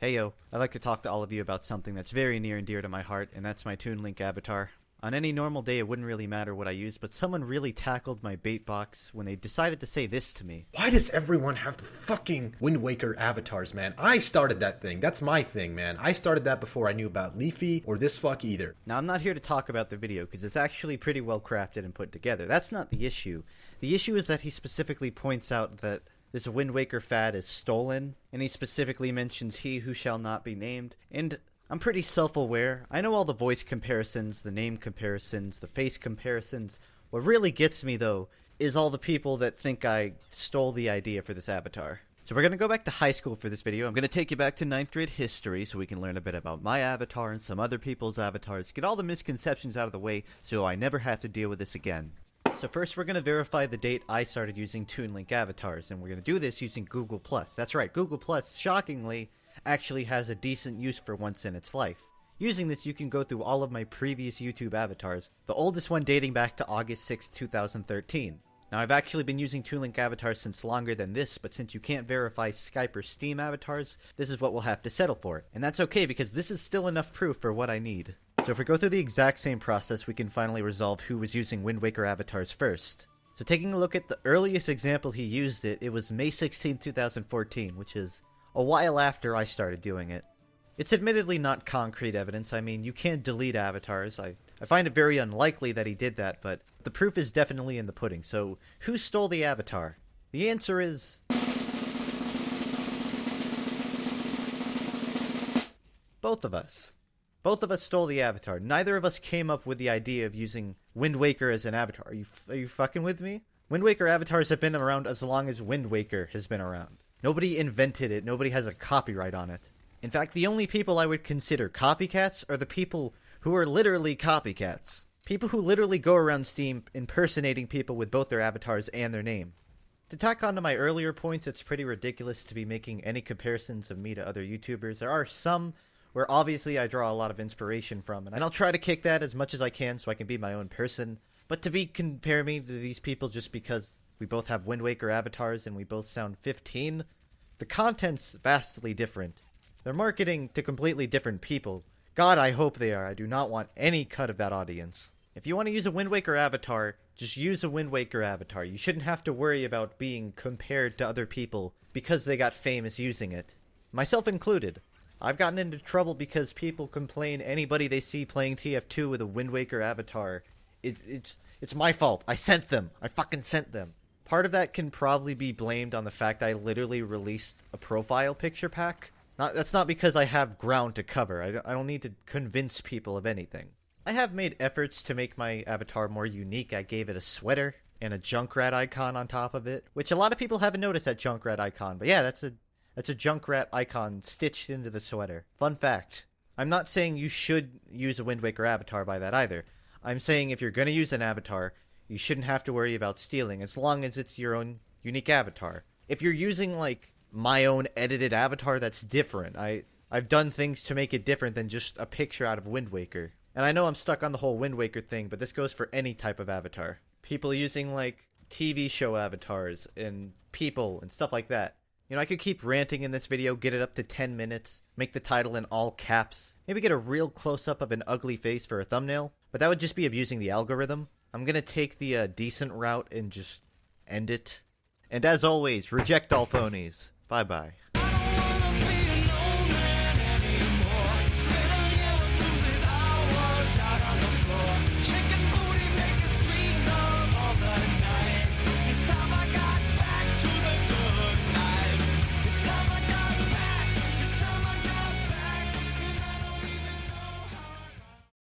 Hey yo, I'd like to talk to all of you about something that's very near and dear to my heart, and that's my Toon Link avatar. On any normal day, it wouldn't really matter what I used, but someone really tackled my bait box when they decided to say this to me. Why does everyone have the fucking Windwaker Avatars, man? I started that thing. That's my thing, man. I started that before I knew about Leafy or this fuck either. Now, I'm not here to talk about the video, because it's actually pretty well crafted and put together. That's not the issue. The issue is that he specifically points out that this Windwaker fad is stolen, and he specifically mentions he who shall not be named, and I'm pretty self-aware. I know all the voice comparisons, the name comparisons, the face comparisons. What really gets me, though, is all the people that think I stole the idea for this avatar. So we're going to go back to high school for this video. I'm going to take you back to 9th grade history so we can learn a bit about my avatar and some other people's avatars, get all the misconceptions out of the way so I never have to deal with this again. So first we're going to verify the date I started using Toon Link avatars, and we're going to do this using Google+. That's right, Google+, shockingly, actually has a decent use for once in its life. Using this, you can go through all of my previous YouTube avatars, the oldest one dating back to August 6, 2013. Now, I've actually been using Toon Link avatars since longer than this, but since you can't verify Skype or Steam avatars, this is what we'll have to settle for. And that's okay, because this is still enough proof for what I need. So if we go through the exact same process, we can finally resolve who was using Windwaker avatars first. So taking a look at the earliest example he used it was May 16, 2014, which is a while after I started doing it. It's admittedly not concrete evidence. I mean, you can't delete avatars. I find it very unlikely that he did that, but the proof is definitely in the pudding. So, who stole the avatar? The answer is both of us. Both of us stole the avatar. Neither of us came up with the idea of using Windwaker as an avatar. Are you fucking with me? Windwaker avatars have been around as long as Windwaker has been around. Nobody invented it. Nobody has a copyright on it. In fact, the only people I would consider copycats are the people who are literally copycats. People who literally go around Steam impersonating people with both their avatars and their name. To tack on to my earlier points, it's pretty ridiculous to be making any comparisons of me to other YouTubers. There are some where obviously I draw a lot of inspiration from, and I'll try to kick that as much as I can so I can be my own person. But to compare me to these people just because we both have Windwaker avatars and we both sound 15, the content's vastly different. They're marketing to completely different people. God, I hope they are. I do not want any cut of that audience. If you want to use a Windwaker avatar, just use a Windwaker avatar. You shouldn't have to worry about being compared to other people because they got famous using it. Myself included. I've gotten into trouble because people complain anybody they see playing TF2 with a Windwaker avatar. It's my fault. I sent them. I fucking sent them. Part of that can probably be blamed on the fact I literally released a profile picture pack. That's not because I have ground to cover. I don't need to convince people of anything. I have made efforts to make my avatar more unique. I gave it a sweater and a Junkrat icon on top of it, which a lot of people haven't noticed that Junkrat icon. But yeah, that's a Junkrat icon stitched into the sweater. Fun fact. I'm not saying you should use a Windwaker avatar by that either. I'm saying if you're going to use an avatar, you shouldn't have to worry about stealing as long as it's your own unique avatar. If you're using, like, my own edited avatar, that's different. I've done things to make it different than just a picture out of Windwaker. And I know I'm stuck on the whole Windwaker thing, but this goes for any type of avatar. People using, like, TV show avatars and people and stuff like that. You know, I could keep ranting in this video, get it up to 10 minutes, make the title in all caps, maybe get a real close-up of an ugly face for a thumbnail, but that would just be abusing the algorithm. I'm gonna take the decent route and just end it. And as always, reject all phonies. Bye-bye.